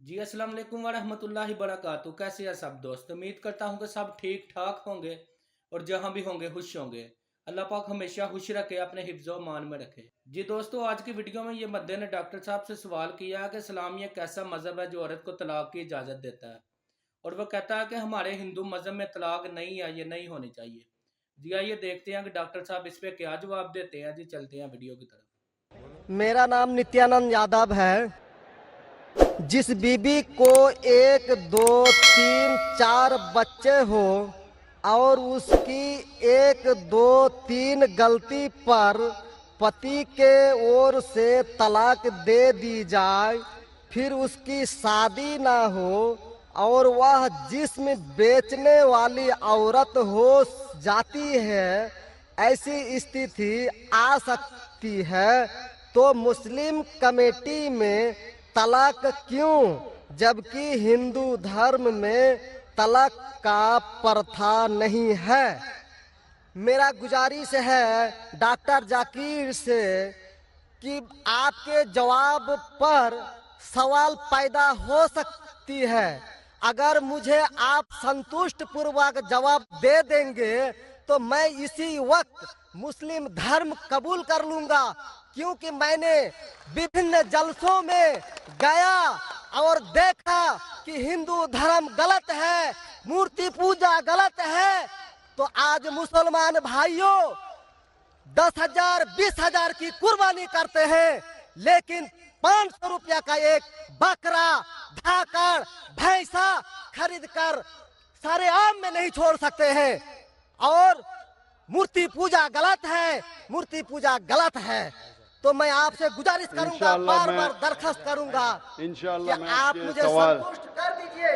जी अस्सलाम वालेकुम वरहमतुल्लाहि वबरकातुहू। कैसे हैं सब दोस्त? उम्मीद करता हूँ कि सब ठीक ठाक होंगे और जहाँ भी होंगे खुश होंगे। अल्लाह पाक हमेशा खुश रखे, अपने हिफ्ज़ो मान में रखे। जी दोस्तों, आज की वीडियो में ये बंदे ने डॉक्टर साहब से सवाल किया है कि इस्लाम एक ऐसा मज़हब है जो औरत को तलाक की इजाज़त देता है, और वो कहता है कि हमारे हिंदू मज़हब में तलाक नहीं है, ये नहीं होनी चाहिए। जी आइए देखते हैं कि डॉक्टर साहब इस पे क्या जवाब देते हैं। जी चलते हैं वीडियो की तरफ। मेरा नाम नित्यानंद यादव है। जिस बीबी को एक दो तीन चार बच्चे हो और उसकी एक दो तीन गलती पर पति के ओर से तलाक दे दी जाए, फिर उसकी शादी ना हो और वह जिस्म बेचने वाली औरत हो जाती है, ऐसी स्थिति आ सकती है, तो मुस्लिम कमेटी में तलाक क्यों, जबकि हिंदू धर्म में तलाक का प्रथा नहीं है। मेरा गुजारिश है डॉक्टर जाकिर से कि आपके जवाब पर सवाल पैदा हो सकती है। अगर मुझे आप संतुष्ट पूर्वक जवाब दे देंगे तो मैं इसी वक्त मुस्लिम धर्म कबूल कर लूंगा, क्योंकि मैंने विभिन्न जलसों में गया और देखा कि हिंदू धर्म गलत है, मूर्ति पूजा गलत है। तो आज मुसलमान भाइयों 10,000 20,000 की कुर्बानी करते हैं, लेकिन 500 रुपया का एक बकरा, धाकड़, भैंसा खरीद कर सारे आम में नहीं छोड़ सकते हैं। और मूर्ति पूजा गलत है, मूर्ति पूजा गलत है। तो मैं आपसे गुजारिश करूंगा, बार बार दरखास्त करूंगा कि आप मुझे संतुष्ट कर दीजिए।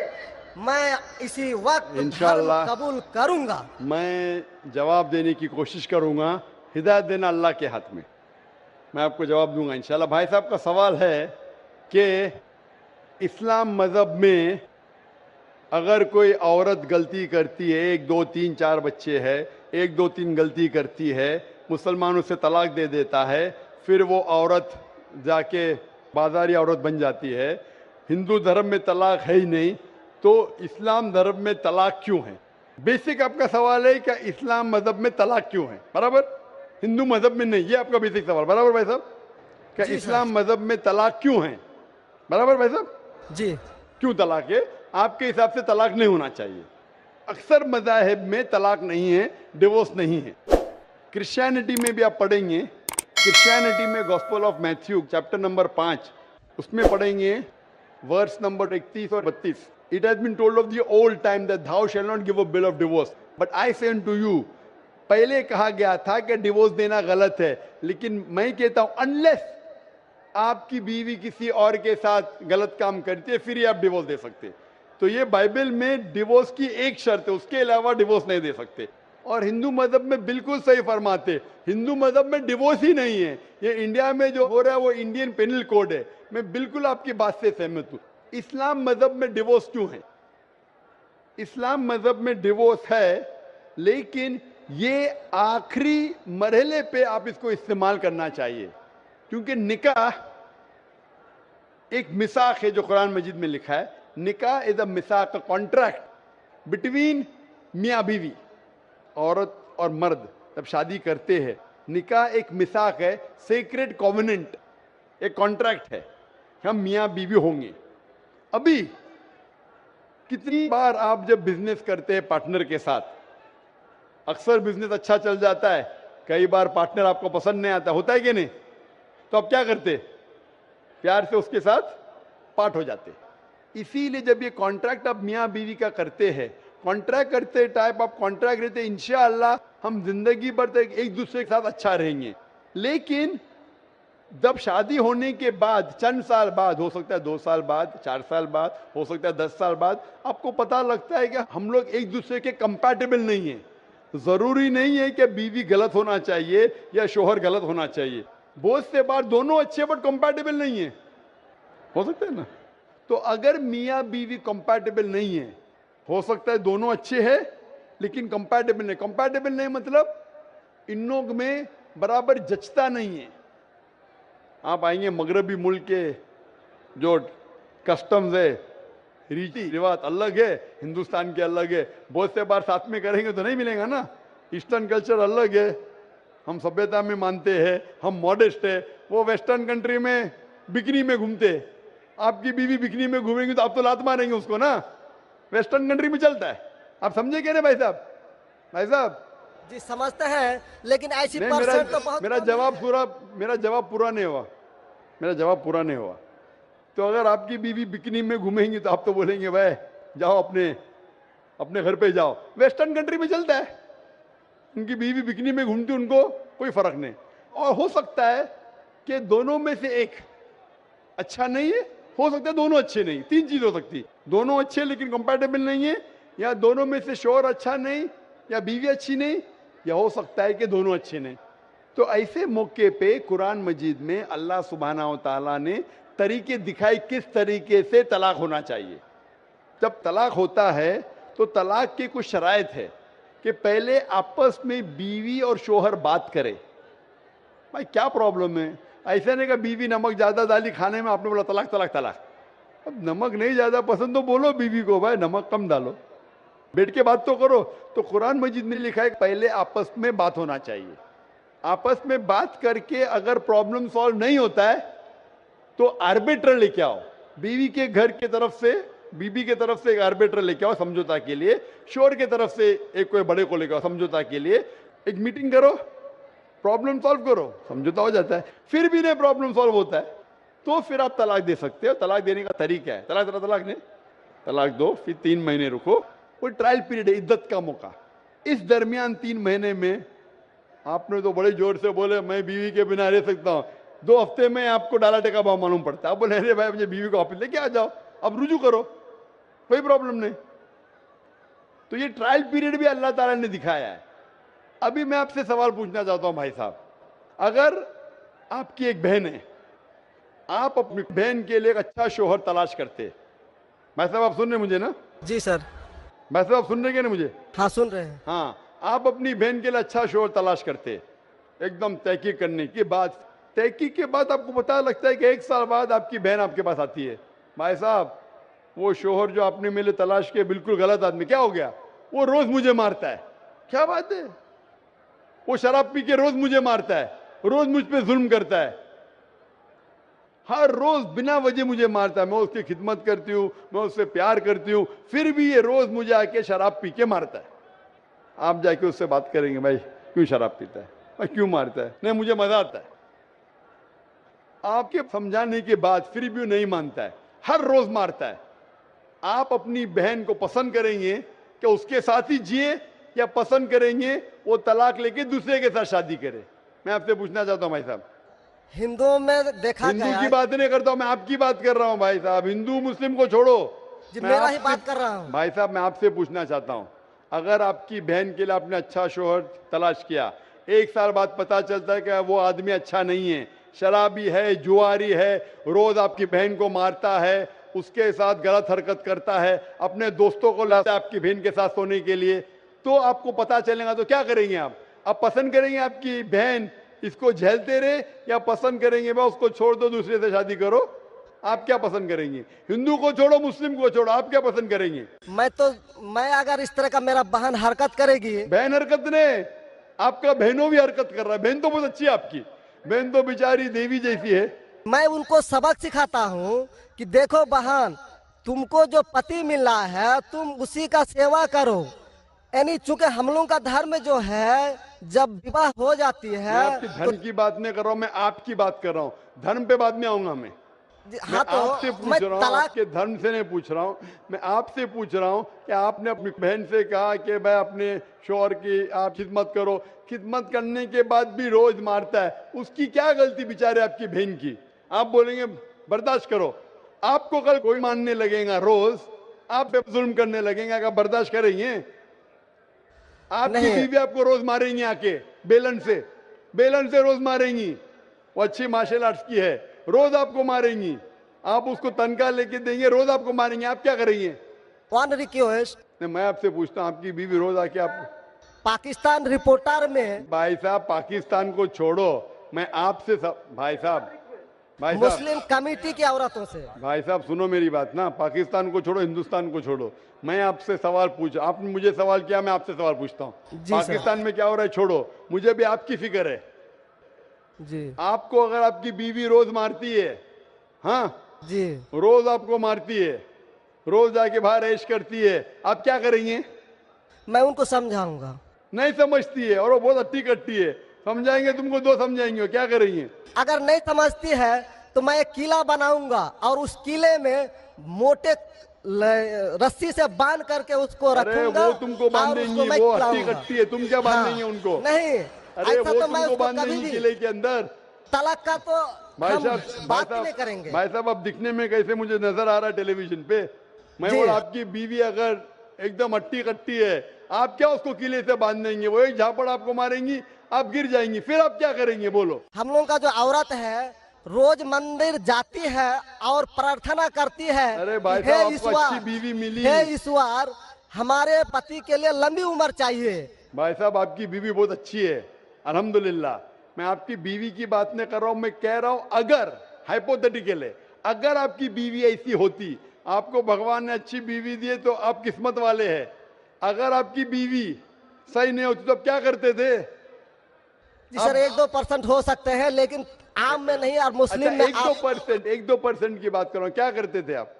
मैं इसी वक्त धर्म कबूल करूंगा। मैं जवाब देने की कोशिश करूंगा। हिदायत देना अल्लाह के हाथ में। मैं आपको जवाब दूंगा इंशाल्लाह। भाई साहब का सवाल है कि इस्लाम मज़हब में अगर कोई औरत गलती करती है, एक दो तीन चार बच्चे है, एक दो तीन गलती करती है, मुसलमान उसे तलाक दे देता है, फिर वो औरत जाके बाजारी औरत बन जाती है। हिंदू धर्म में तलाक है ही नहीं, तो इस्लाम धर्म में तलाक क्यों है? बेसिक आपका सवाल है कि इस्लाम मज़हब में तलाक क्यों है, बराबर? हिंदू मज़हब में नहीं, ये आपका बेसिक सवाल, बराबर भाई साहब? क्या इस्लाम मज़हब में तलाक क्यों है, बराबर भाई साहब? जी। क्यों तलाक है? आपके हिसाब से तलाक नहीं होना चाहिए। अक्सर मज़ाहिब में तलाक नहीं है, डिवोर्स नहीं है। क्रिश्चियनिटी में भी आप पढ़ेंगे, क्रिश्चियनिटी में gospel of Matthew chapter number 5 उसमें पढ़ेंगे वर्स नंबर 31 और 32। It has been told of the old time that thou shall not give a bill of divorce, but I say unto you। पहले कहा गया था कि डिवोर्स देना गलत है, लेकिन मैं कहता हूं अनलेस आपकी बीवी किसी और के साथ गलत काम करती है, फिर ही आप डिवोर्स दे सकते। तो ये बाइबल में डिवोर्स की एक शर्त है, उसके अलावा डिवोर्स नहीं दे सकते। और हिंदू मजहब में बिल्कुल सही फरमाते, हिंदू मजहब में डिवोर्स ही नहीं है। ये इंडिया में जो हो रहा है वो इंडियन पेनल कोड है। मैं बिल्कुल आपकी बात से सहमत हूं। इस्लाम मजहब में डिवोर्स क्यों है? इस्लाम मजहब में डिवोर्स है, लेकिन ये आखिरी मरहले पे आप इसको इस्तेमाल करना चाहिए, क्योंकि निकाह एक मिसाक है जो कुरान मजीद में लिखा है। निकाह इज अ मिसाक, कॉन्ट्रैक्ट बिटवीन मियाँ बीवी, औरत और मर्द जब शादी करते हैं। निकाह एक मिसाक है, सेक्रेट कॉवेनेंट, एक कॉन्ट्रैक्ट है, हम मियाँ बीवी होंगे। अभी कितनी बार आप जब बिजनेस करते हैं पार्टनर के साथ, अक्सर बिजनेस अच्छा चल जाता है, कई बार पार्टनर आपको पसंद नहीं आता, होता है कि नहीं? तो आप क्या करते? प्यार से उसके साथ पार्ट हो जाते। इसीलिए जब ये कॉन्ट्रैक्ट आप मियाँ बीवी का करते हैं, कॉन्ट्रैक्ट करते टाइप आप कॉन्ट्रैक्ट रहते, इंशाअल्लाह हम जिंदगी भर तक एक दूसरे के साथ अच्छा रहेंगे। लेकिन जब शादी होने के बाद चंद साल बाद, हो सकता है 2 साल बाद, 4 साल बाद, हो सकता है 10 साल बाद, आपको पता लगता है कि हम लोग एक दूसरे के कंपैटिबल नहीं है। जरूरी नहीं है कि बीवी गलत होना चाहिए या शोहर गलत होना चाहिए। बहुत से बार दोनों अच्छे बट कंपैटिबल नहीं है, हो सकता है ना? तो अगर मियाँ बीवी कंपैटिबल नहीं है, हो सकता है दोनों अच्छे हैं लेकिन कंपैटिबल नहीं। कंपैटिबल नहीं मतलब इन लोग में बराबर जचता नहीं है। आप आएंगे मगरबी मुल्क के जो कस्टम्स है, रीति रिवाज अलग है, हिंदुस्तान के अलग है। बहुत से बार साथ में करेंगे तो नहीं मिलेगा ना। ईस्टर्न कल्चर अलग है, हम सभ्यता में मानते हैं, हम मॉडेस्ट है। वो वेस्टर्न कंट्री में बिकनी में घूमते हैं। आपकी बीवी बिकनी में घूमेंगी तो आप तो लात मारेंगे उसको ना। वेस्टर्न कंट्री में चलता है। आप समझे क्या ना भाई साहब? भाई साहब जी समझते हैं, लेकिन ऐसी नहीं, परसेंट तो बहुत मेरा कम जवाब है। पूरा मेरा जवाब पूरा नहीं हुआ। मेरा जवाब पूरा नहीं हुआ। तो अगर आपकी बीवी बिकनी में घूमेंगी तो आप तो बोलेंगे भाई जाओ अपने अपने घर पे जाओ। वेस्टर्न कंट्री में चलता है, उनकी बीवी बिकनी में घूमती, उनको कोई फर्क नहीं। और हो सकता है कि दोनों में से एक अच्छा नहीं है, हो सकता है दोनों अच्छे नहीं। तीन चीज हो सकती है, दोनों अच्छे लेकिन कंपैटिबल नहीं है, या दोनों में से शोहर अच्छा नहीं, या बीवी अच्छी नहीं, या हो सकता है कि दोनों अच्छे नहीं। तो ऐसे मौके पे कुरान मजीद में अल्लाह सुब्हानहू तआला ने तरीके दिखाए किस तरीके से तलाक होना चाहिए। जब तलाक होता है तो तलाक की कुछ शराइत है कि पहले आपस में बीवी और शोहर बात करे। भाई क्या प्रॉब्लम है? ऐसा नहीं कि बीवी नमक ज्यादा डाली खाने में, आपने बोला तलाक तलाक तलाक। अब नमक नहीं ज्यादा पसंद तो बोलो बीवी को भाई नमक कम डालो, बैठ के बात तो करो। तो कुरान मजीद में लिखा है पहले आपस में बात होना चाहिए। आपस में बात करके अगर प्रॉब्लम सॉल्व नहीं होता है तो आर्बिट्रर लेके आओ। बीवी के घर के तरफ से, बीबी के तरफ से एक आर्बिट्रर लेके आओ समझौता के लिए, शोहर के तरफ से एक कोई बड़े को लेके आओ समझौता के लिए। एक मीटिंग करो, प्रॉब्लम सॉल्व करो, समझौता हो जाता है। फिर भी नहीं प्रॉब्लम सॉल्व होता है तो फिर आप तलाक दे सकते हो। तलाक देने का तरीका है, तलाक नहीं, तलाक दो, फिर 3 महीने रुको। कोई ट्रायल पीरियड है, इद्दत का मौका। इस दरमियान 3 महीने में आपने तो बड़े जोर से बोले मैं बीवी के बिना रह सकता हूं, 2 हफ्ते में आपको डाला टेका भाव मालूम पड़ता है। आप बोले अरे भाई मुझे बीवी को वापस लेके आ जाओ, अब रुजू करो, कोई प्रॉब्लम नहीं। तो ये ट्रायल पीरियड भी अल्लाह ताला ने दिखाया है। अभी मैं आपसे सवाल पूछना चाहता हूं भाई साहब, अगर आपकी एक बहन है, आप अपनी बहन के लिए एक अच्छा शोहर तलाश करते, भाई साहब आप सुन रहे मुझे ना? जी सर। भाई साहब आप सुन रहे क्या ना मुझे? हाँ सुन रहे हैं। हाँ, आप अपनी बहन के लिए अच्छा शोहर तलाश करते, एकदम तहकीक करने के बाद, तहकीक के बाद आपको पता लगता है कि 1 साल बाद आपकी बहन आपके पास आती है, भाई साहब वो शोहर जो आपने मेरे तलाश किया बिल्कुल गलत आदमी, क्या हो गया? वो रोज मुझे मारता है। क्या बात है? वो शराब पी के रोज मुझे मारता है, रोज मुझ पे जुल्म करता है, हर रोज बिना वजह मुझे मारता है। मैं उसकी खिदमत करती हूँ, मैं उससे प्यार करती हूँ, फिर भी ये रोज मुझे आके शराब पी के मारता है। आप जाके उससे बात करेंगे भाई क्यों शराब पीता है, भाई क्यों मारता है? नहीं मुझे मजा आता है। आपके समझाने के बाद फिर भी नहीं मानता है, हर रोज मारता है। आप अपनी बहन को पसंद करेंगे कि उसके साथ ही जिए, या पसंद करेंगे वो तलाक लेके दूसरे के साथ शादी करे? मैं आपसे पूछना चाहता हूं भाई साहब। हिंदुओं में देखा हिंदू गया की है। बात नहीं करता हूं, मैं आपकी बात कर रहा हूं भाई साहब। हिंदू मुस्लिम को छोड़ो, जी मैं मेरा ही आपसे- बात कर रहा हूँ। भाई साहब मैं आपसे पूछना चाहता हूं, अगर आपकी बहन के लिए आपने अच्छा शोहर तलाश किया, 1 साल बाद पता चलता है कि वो आदमी अच्छा नहीं है, शराबी है, जुआरी है, रोज आपकी बहन को मारता है, उसके साथ गलत हरकत करता है, अपने दोस्तों को लाता है आपकी बहन के साथ सोने के लिए, तो आपको पता चलेगा तो क्या करेंगे आप? पसंद करेंगे आपकी बहन इसको झेलते रहे, या पसंद करेंगे भाई उसको छोड़ दो दूसरे से शादी करो? आप क्या पसंद करेंगे? हिंदू को छोड़ो मुस्लिम को छोड़ो, आप क्या पसंद करेंगे? मैं अगर इस तरह का मेरा बहन हरकत करेगी, बहन हरकत ने, आपका बहनों भी हरकत कर रहा है। बहन तो बहुत अच्छी है आपकी, बहन तो बेचारी देवी जैसी है। मैं उनको सबक सिखाता हूँ कि देखो बहन, तुमको जो पति मिल रहा है तुम उसी का सेवा करो। यानी चूंकि हम लोगों का धर्म जो है, जब विवाह हो जाती मैं है आपकी धर्म की बात नहीं कर रहा हूं, मैं आपकी बात कर रहा हूं। धर्म पे बाद में आऊंगा मैं। हाँ मैं आपसे तो पूछ मैं रहा हूँ, तलाक आपके धर्म से नहीं पूछ रहा हूँ, मैं आपसे पूछ रहा हूँ कि आपने अपनी बहन से कहा कि भाई अपने शोहर की आप खिदमत करो, खिदमत करने के बाद भी रोज मारता है, उसकी क्या गलती बेचारे आपकी बहन की? आप बोलेंगे बर्दाश्त करो, आपको कल कोई मानने लगेगा, रोज आप पे जुल्म करने लगेंगे, अगर बर्दाश्त करेंगे? आपकी नहीं। बीवी आपको रोज मारेंगी आके बेलन से रोज मारेंगी। वो अच्छी मार्शल आर्ट्स की है, रोज आपको मारेंगी, आप उसको तनख्वाह लेके देंगे, रोज आपको मारेंगे, आप क्या करेंगे? वन रिक्वेस्ट, मैं आपसे पूछता हूँ, आपकी बीवी रोज आके आप, पाकिस्तान रिपोर्टर में भाई साहब पाकिस्तान को छोड़ो, मैं आपसे भाई साहब भाई साहब मुस्लिम कमेटी की औरतों से। भाई साहब सुनो मेरी बात ना, पाकिस्तान को छोड़ो, हिंदुस्तान को छोड़ो, मैं आपसे सवाल पूछ, आपने मुझे सवाल किया, मैं आपसे सवाल पूछता हूँ। जी सर। पाकिस्तान में क्या हो रहा है छोड़ो, मुझे भी आपकी फिक्र है। जी आपको अगर आपकी बीवी रोज मारती है, हाँ जी रोज आपको मारती है, रोज जाके बाहर ऐश करती है, आप क्या करेंगे? मैं उनको समझाऊंगा। नहीं समझती है और वो बहुत अट्टी कट्टी है, समझाएंगे तुमको, दो समझाएंगे, क्या करेंगे? अगर नहीं समझती है तो मैं एक किला बनाऊंगा और उस किले में मोटे रस्सी से बांध करके उसको अरे रखूंगा वो तुमको और बांधेंगी, उसको मैं वो हट्टी खिलाऊंगा। कट्टी है, तुम क्या बांधेंगे हाँ, उनको? नहीं, अरे ऐसा वो तो मैं तुमको उसको कभी बांधेंगी भी किले के अंदर। तलाक का तो भाई हम साहब बात ही नहीं करेंगे। भाई साहब अब दिखने में कैसे मुझे नजर आ रहा है टेलीविजन पे, मैं जी। बोला आपकी बीवी अगर एकदम अट्टी कट्टी है, आप क्या उसको किले से बांध देंगे? वो एक झापड़ आपको मारेंगी, आप गिर जाएंगी, फिर आप क्या करेंगे बोलो? हम लोगों का जो औरत है रोज मंदिर जाती है और प्रार्थना करती है। अरे भाई हे साहब आपको ईश्वर, अच्छी बीवी मिली। हे ईश्वर, हमारे पति के लिए लंबी उम्र चाहिए। भाई साहब आपकी बीवी बहुत अच्छी है, अल्हम्दुलिल्लाह। मैं आपकी बीवी की बात नहीं कर रहा हूं, मैं कह रहा हूं अगर हाइपोथेटिकल है, अगर आपकी बीवी ऐसी होती, आपको भगवान ने अच्छी बीवी दी है तो आप किस्मत वाले हैं। अगर आपकी बीवी सही नहीं होती तो आप क्या करते थे? जी सर, 1-2% हो सकते हैं लेकिन आम में नहीं और मुस्लिम अच्छा, में 1-2% की बात कर रहा हूं, क्या करते थे आप?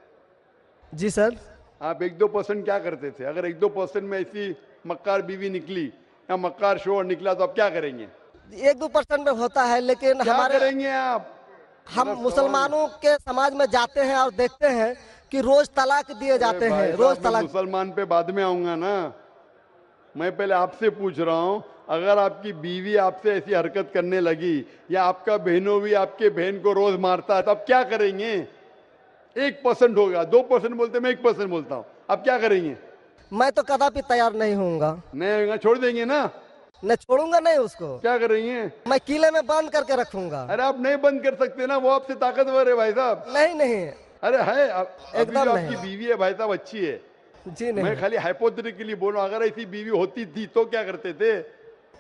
जी सर, आप 1-2% क्या करते थे? अगर 1-2% में ऐसी मक्कार बीवी निकली या मक्कार शोहर निकला तो आप क्या करेंगे? 1-2% में होता है लेकिन क्या हमारे करेंगे आप? हम मुसलमानों के समाज में जाते हैं और देखते हैं कि रोज तलाक दिए जाते अरे भाई हैं, साहब, रोज मैं तलाक। मुसलमान पे बाद में आऊंगा ना, मैं पहले आपसे पूछ रहा हूं, अगर आपकी बीवी आपसे ऐसी हरकत करने लगी या आपका बहनों भी आपके बहन को रोज मारता है तो आप क्या करेंगे? 1% होगा, 2% बोलते, मैं 1% बोलता हूं, आप क्या करेंगे? मैं तो कदापि तैयार नहीं होऊंगा, नहीं होगा, छोड़ देंगे ना? मैं छोड़ूंगा नहीं उसको, क्या करेंगे? मैं किले में बंद करके रखूंगा। अरे आप नहीं बंद कर सकते ना, वो आपसे ताकतवर है भाई साहब। नहीं नहीं, अरे है अभी एकदम जो नहीं। आपकी बीवी है भाई साहब अच्छी है, जी मैं नहीं, खाली हाइपोथेटिकली बोल रहा हूं, अगर ऐसी बीवी होती थी तो क्या करते थे?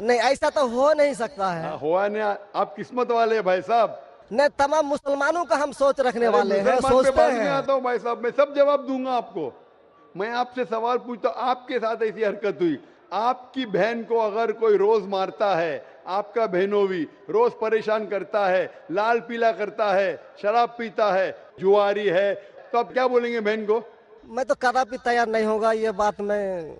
नहीं ऐसा तो हो नहीं सकता है। हुआ नहीं, आप किस्मत वाले हैं भाई साहब। नहीं, तमाम मुसलमानों का हम सोच रखने अरे वाले हैं, मुसलमान पे सोचते बाद में हैं। आता हूं भाई साहब, मैं सब जवाब दूंगा आपको। मैं आपसे सवाल पूछता हूं, आपके साथ ऐसी हरकत हुई, आपकी बहन को अगर कोई रोज मारता है, आपका बहनों भी रोज परेशान करता है, लाल पीला करता है, शराब पीता है, जुआरी है, तो आप क्या बोलेंगे बहन को? मैं तो कदापि तैयार नहीं होगा, ये बात मैं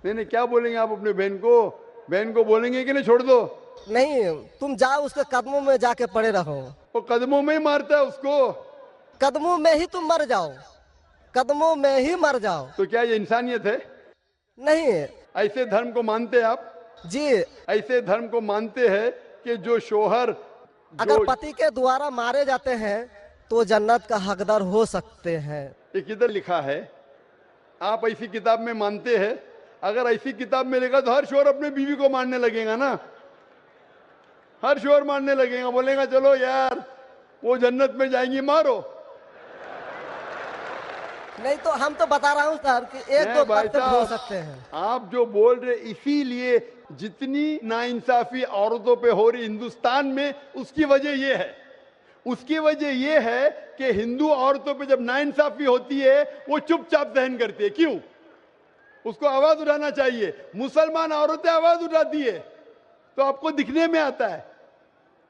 नहीं, क्या बोलेंगे आप अपने बहन को? बहन को बोलेंगे कि नहीं छोड़ दो? नहीं, तुम जाओ उसके कदमों में जाके पड़े रहो, वो कदमों में ही मारता है उसको, कदमों में ही तुम मर जाओ, कदमों में ही मर जाओ। तो क्या ये इंसानियत है? नहीं ऐसे धर्म को मानते हैं आप? जी, ऐसे धर्म को मानते हैं कि जो शोहर अगर जो पति के द्वारा मारे जाते हैं तो जन्नत का हकदार हो सकते हैं। ये किधर लिखा है? आप ऐसी किताब में मानते हैं? अगर ऐसी किताब में लिखा तो हर शोहर अपने बीवी को मारने लगेगा ना, हर शोहर मारने लगेगा, बोलेगा चलो यार वो जन्नत में जाएंगी, मारो। नहीं तो हम तो बता रहा हूँ सर कि नहीं 1-2% भाई हो साहब, सकते हैं। आप जो बोल रहे, इसीलिए जितनी नाइंसाफी औरतों पे हो रही हिंदुस्तान में, उसकी वजह ये है, उसकी वजह ये है कि हिंदू औरतों पे जब नाइंसाफी होती है वो चुपचाप सहन करती है। क्यों? उसको आवाज उठाना चाहिए। मुसलमान औरतें आवाज उठाती है तो आपको दिखने में आता है।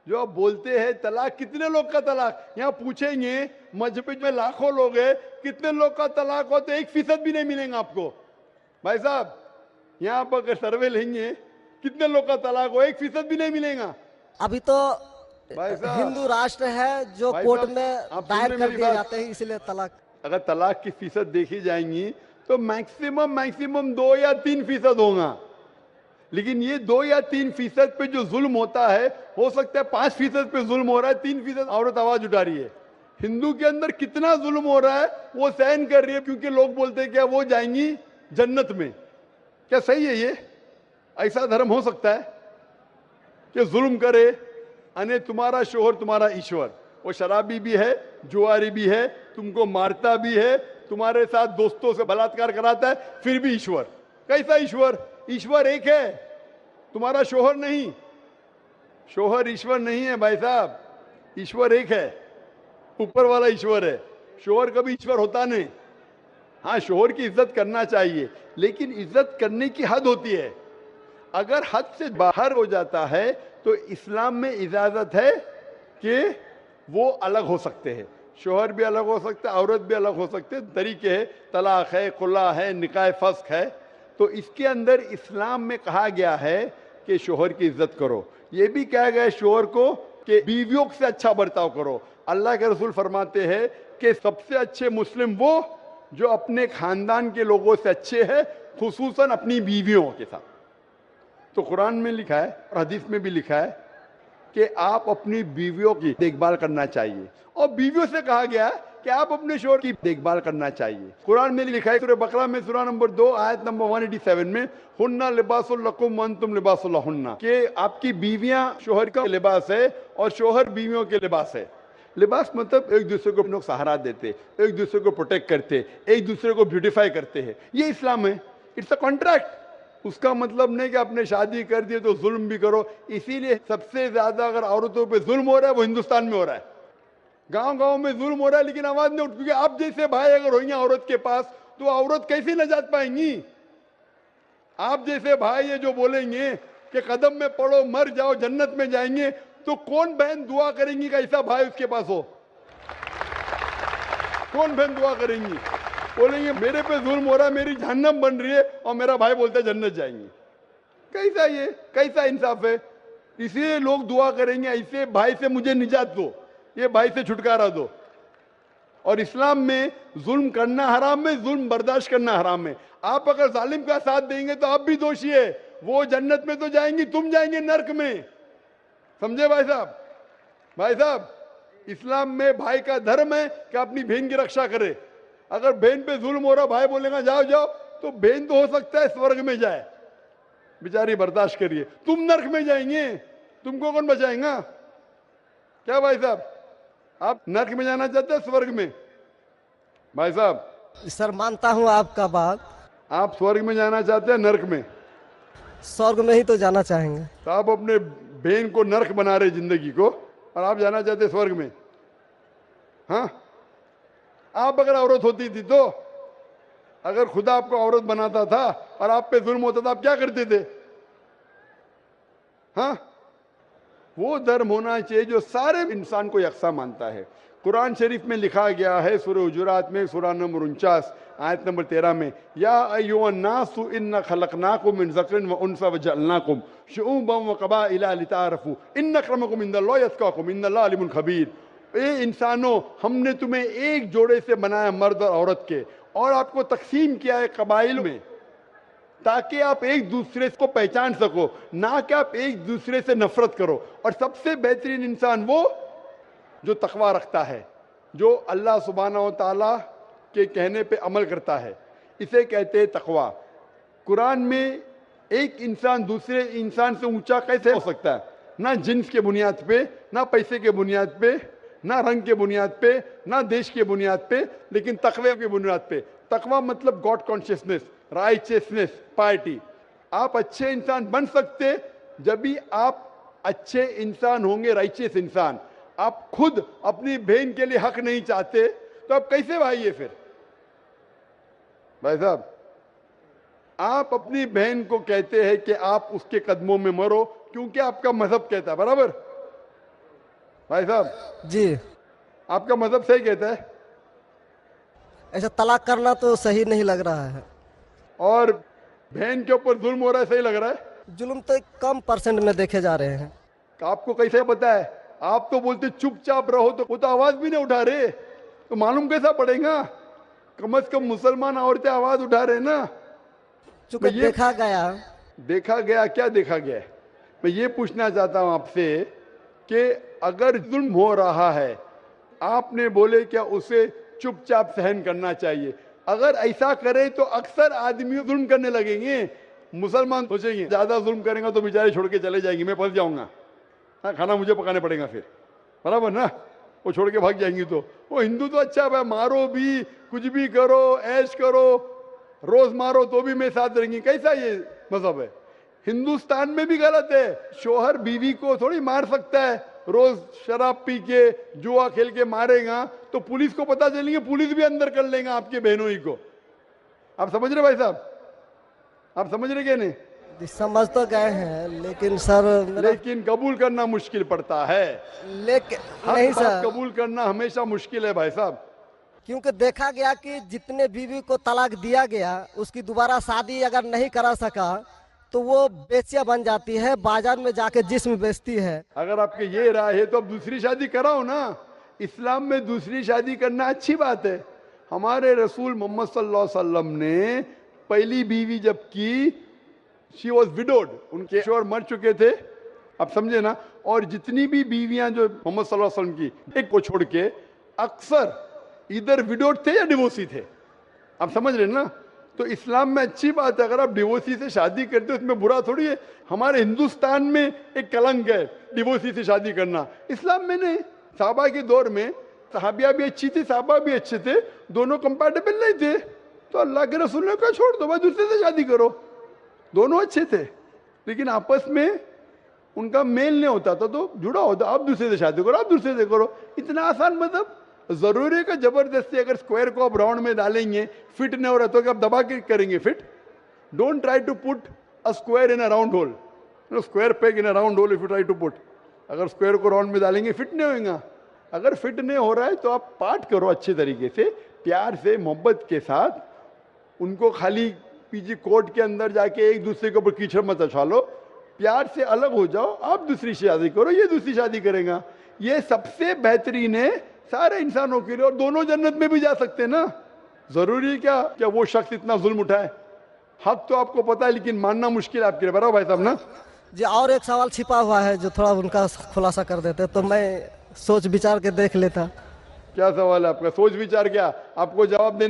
जो आप बोलते हैं तलाक, कितने लोग का तलाक, यहाँ पूछेंगे मजहब में लाखों लोग हैं, कितने लोग का तलाक हो तो 1% भी नहीं मिलेगा आपको। भाई साहब यहाँ पर अगर सर्वे लेंगे कितने लोग का तलाक हो, 1% भी नहीं मिलेगा। अभी तो भाई साहब, हिंदू राष्ट्र है जो भाई कोर्ट साहब, में आप सुन दायर रहे कर मेरी दिए बात? जाते हैं, इसलिए तलाक। अगर तलाक की फीसद देखी जाएंगी तो मैक्सिमम 2 या 3% होगा, लेकिन ये 2 या 3% पे जो जुल्म होता है, हो सकता है 5% पे जुल्म हो रहा है, 3% औरत आवाज उठा रही है। हिंदू के अंदर कितना जुल्म हो रहा है वो सहन कर रही है, क्योंकि लोग बोलते हैं क्या वो जाएंगी जन्नत में। क्या सही है ये? ऐसा धर्म हो सकता है कि जुल्म करे, अने तुम्हारा शोहर तुम्हारा ईश्वर, वो शराबी भी है, जुआरी भी है, तुमको मारता भी है, तुम्हारे साथ दोस्तों से बलात्कार कराता है, फिर भी ईश्वर? कैसा ईश्वर? ईश्वर एक है, तुम्हारा शोहर नहीं। शोहर ईश्वर नहीं है भाई साहब। ईश्वर एक है, ऊपर वाला ईश्वर है। शोहर कभी ईश्वर होता नहीं। हाँ, शोहर की इज्जत करना चाहिए, लेकिन इज्जत करने की हद होती है। अगर हद से बाहर हो जाता है तो इस्लाम में इजाजत है कि वो अलग हो सकते हैं। शोहर भी अलग हो सकता है, औरत भी अलग हो सकते हैं, तरीके हैं, तलाक है, खुला है, निकाह फस्क है। तो इसके अंदर इस्लाम में कहा गया है कि शोहर की इज्जत करो। ये भी कहा गया है शोहर को कि बीवियों से अच्छा बर्ताव करो। अल्लाह के रसूल फरमाते हैं कि सबसे अच्छे मुस्लिम वो जो अपने खानदान के लोगों से अच्छे हैं, खुसूसन अपनी बीवियों के साथ। तो कुरान में लिखा है और हदीस में भी लिखा है कि आप अपनी बीवियों की देखभाल करना चाहिए, और बीवियों से कहा गया है कि आप अपने शोहर की देखभाल करना चाहिए। कुरान में लिखा है सूरह बकरा में सूरह नंबर 2 आयत नंबर 187 में, हुन्ना लिबासुल लकुम व अंतुम लिबासुल लहुन्ना, कि आपकी बीवियां शोहर का लिबास है और शोहर बीवियों के लिबास है। लिबास मतलब एक दूसरे को लोग सहारा देते, एक दूसरे को प्रोटेक्ट करते, एक दूसरे को ब्यूटीफाई करते हैं। ये इस्लाम है। It's a contract. उसका मतलब नहीं कि आपने शादी कर दी तो जुल्म भी करो। इसीलिए सबसे ज्यादा अगर औरतों पे जुल्म हो रहा है वो हिंदुस्तान में हो रहा है। गांव गांव में जुल्म हो रहा है, लेकिन आवाज नहीं उठ, क्योंकि आप जैसे भाई अगर होंगे औरत के पास तो औरत कैसे नजात पाएंगी। आप जैसे भाई ये जो बोलेंगे कि कदम में पड़ो मर जाओ जन्नत में जाएंगे, तो कौन बहन दुआ करेंगी कि ऐसा भाई उसके पास हो? कौन बहन दुआ करेंगी? बोलेंगे मेरे पे जुल्म हो रहा है, मेरी जहन्नम बन रही है, और मेरा भाई बोलता है जन्नत जाएंगे। कैसा ये, कैसा इंसाफ है? इसलिए लोग दुआ करेंगे ऐसे भाई से मुझे निजात दो, ये भाई से छुटकारा दो। और इस्लाम में जुल्म करना हराम है, जुल्म बर्दाश्त करना हराम है। आप अगर जालिम का साथ देंगे तो आप भी दोषी है। वो जन्नत में तो जाएंगी, तुम जाएंगे नर्क में। समझे भाई साहब? भाई साहब, इस्लाम में भाई का धर्म है कि अपनी बहन की रक्षा करे। अगर बहन पे जुल्म हो रहा, भाई बोलेगा जाओ जाओ, तो बहन तो हो सकता है स्वर्ग में जाए, बेचारी बर्दाश्त करिए। तुम नर्क में जाएंगे, तुमको कौन बचाएगा? क्या भाई साहब, आप नर्क में जाना चाहते हैं स्वर्ग में? भाई साहब, सर मानता हूँ आपका बात। आप स्वर्ग में जाना चाहते हैं नर्क में? स्वर्ग में ही तो जाना चाहेंगे। तो आप अपने बहन को नर्क बना रहे जिंदगी को, और आप जाना चाहते स्वर्ग में? हाँ, आप अगर औरत होती थी तो, अगर खुदा आपको औरत बनाता था और आप पे जुल्म होता था, आप क्या करते थे? हाँ, वो धर्म होना चाहिए जो सारे इंसान को यकसा मानता है। कुरान शरीफ में लिखा गया है सूरह हुजुरात में सूरह नंबर 49 आयत नंबर 13 में, या अय्युहन्नासु इन्ना खलकनाकुम मिन ज़करिन व उन्सा व जअलनाकुम शुऊबन व क़बाइला लिताअरफू इन्न अक्रमकुम इंदल्लाहि अत्क़ाकुम इन्नल्लाह अलीमुन खबीर। ए इंसानों, हमने तुम्हें एक जोड़े से बनाया, मर्द और औरत के, और आपको तकसीम किया है कबाइल में, ताकि आप एक दूसरे को पहचान सको, ना कि आप एक दूसरे से नफरत करो। और सबसे बेहतरीन इंसान वो जो तकवा रखता है, जो अल्लाह सुब्हानहू व तआला के कहने पे अमल करता है, इसे कहते हैं तकवा। कुरान में एक इंसान दूसरे इंसान से ऊंचा कैसे हो सकता है? ना जिन्स के बुनियाद पे, ना पैसे के बुनियाद पे, ना रंग के बुनियाद पे, ना देश के बुनियाद पे, लेकिन तकवे के बुनियाद पे। तकवा मतलब गॉड कॉन्शियसनेस, राइचियसनेस, पार्टी। आप अच्छे इंसान बन सकते जब भी आप अच्छे इंसान होंगे, राइचियस इंसान। आप खुद अपनी बहन के लिए हक नहीं चाहते तो आप कैसे भाई है फिर? भाई साहब, आप अपनी बहन को कहते हैं कि आप उसके कदमों में मरो क्योंकि आपका मजहब कहता है, बराबर? भाई साहब जी, आपका मजहब सही कहता है। ऐसा तलाक करना तो सही नहीं लग रहा है। और बहन के ऊपर जुल्म हो रहा है, सही लग रहा है? जुल्म तो एक कम परसेंट में देखे जा रहे हैं। आपको कैसे पता है? आप तो बोलते चुपचाप रहो, तो वो तो आवाज भी नहीं उठा रहे, तो मालूम कैसा पड़ेगा? कम से कम मुसलमान औरतें आवाज उठा रहे ना। चूंकि देखा गया, क्या देखा गया है? मैं ये पूछना चाहता हूं आपसे कि अगर जुल्म हो रहा है, आपने बोले क्या उसे चुपचाप सहन करना चाहिए? अगर ऐसा करे तो अक्सर आदमी जुल्म करने लगेंगे। मुसलमान सोचेंगे ज्यादा जुल्म करेंगे तो बेचारे छोड़ के चले जाएंगे, मैं फंस जाऊंगा, हाँ, खाना मुझे पकाने पड़ेगा फिर, बराबर ना? वो छोड़ के भाग जाएंगी। तो वो हिंदू तो अच्छा है, मारो भी, कुछ भी करो, ऐश करो, रोज मारो तो भी मैं साथ रहेंगी। कैसा ये मजहब है? हिंदुस्तान में भी गलत है। शोहर बीवी को थोड़ी मार सकता है, रोज शराब पी के जुआ खेल के मारेगा तो पुलिस को पता चलेंगे, पुलिस भी अंदर कर लेगा आपके बहनों ही को। आप समझ रहे भाई साहब? आप समझ रहे क्या नहीं? जी, समझ तो गए हैं, लेकिन सर लेकिन कबूल करना मुश्किल पड़ता है। लेकिन हर नहीं बात सर, कबूल करना हमेशा मुश्किल है भाई साहब। क्योंकि देखा गया कि जितने बीवी को तलाक दिया गया उसकी दोबारा शादी अगर नहीं करा सका तो वो बेचिया बन जाती है, बाजार में जाके जिस्म बेचती है। अगर आपके ये राय है तो अब दूसरी शादी कराओ ना। इस्लाम में दूसरी शादी करना अच्छी बात है। हमारे रसूल मोहम्मद सल्लल्लाहु अलैहि वसल्लम ने पहली बीवी जब की, शी वॉज विडोड, उनके शोहर मर चुके थे, आप समझे ना। और जितनी भी बीवियां जो मोहम्मद सल्लल्लाहु अलैहि वसल्लम की, एक को छोड़ के अक्सर इधर विडोड थे या डिवोर्सी थे, आप समझ रहे ना। तो इस्लाम में अच्छी बात है, अगर आप डिवोर्सी से शादी करते हो उसमें बुरा थोड़ी है। हमारे हिंदुस्तान में एक कलंक है डिवोर्सी से शादी करना, इस्लाम में नहीं। साहबा के दौर में सहाबिया भी अच्छी थी, साहबा भी अच्छे थे, दोनों कंपैटिबल नहीं थे, तो अल्लाह के रसूल ने कहा छोड़ दो भाई, दूसरे से शादी करो। दोनों अच्छे थे लेकिन आपस में उनका मेल नहीं होता था, तो जुड़ा होता, आप दूसरे से शादी करो, आप दूसरे से करो। इतना आसान मतलब जरूरी है कि जबरदस्ती अगर स्क्वायर को आप राउंड में डालेंगे, फिट नहीं हो रहा तो आप दबा के करेंगे fit. Don't try to put a square in a round hole, square peg in a round hole if you try to put. अगर स्क्वायर को राउंड में डालेंगे फिट नहीं होगा। अगर फिट नहीं हो रहा है तो आप पार्ट करो अच्छे तरीके से, प्यार से, मोहब्बत के साथ। उनको खाली पीछे कोर्ट के अंदर जाके एक दूसरे के ऊपर कीचड़ मत उछालो, प्यार से अलग हो जाओ, आप दूसरी शादी करो, ये दूसरी शादी करेगा। ये सबसे बेहतरीन है सारे इंसानों के लिए, और दोनों जन्नत में भी जा सकते हैं ना। जरूरी है क्या वो शख्स इतना जुल्म उठाए? हक तो आपको पता है लेकिन मानना मुश्किल है आपके लिए, बराबर भाई साहब ना। जी, और एक सवाल छिपा हुआ है जो थोड़ा उनका खुलासा कर देते तो मैं सोच विचार के देख लेता। क्या सवाल है आपका? सोच विचार क्या? आपको जवाब देने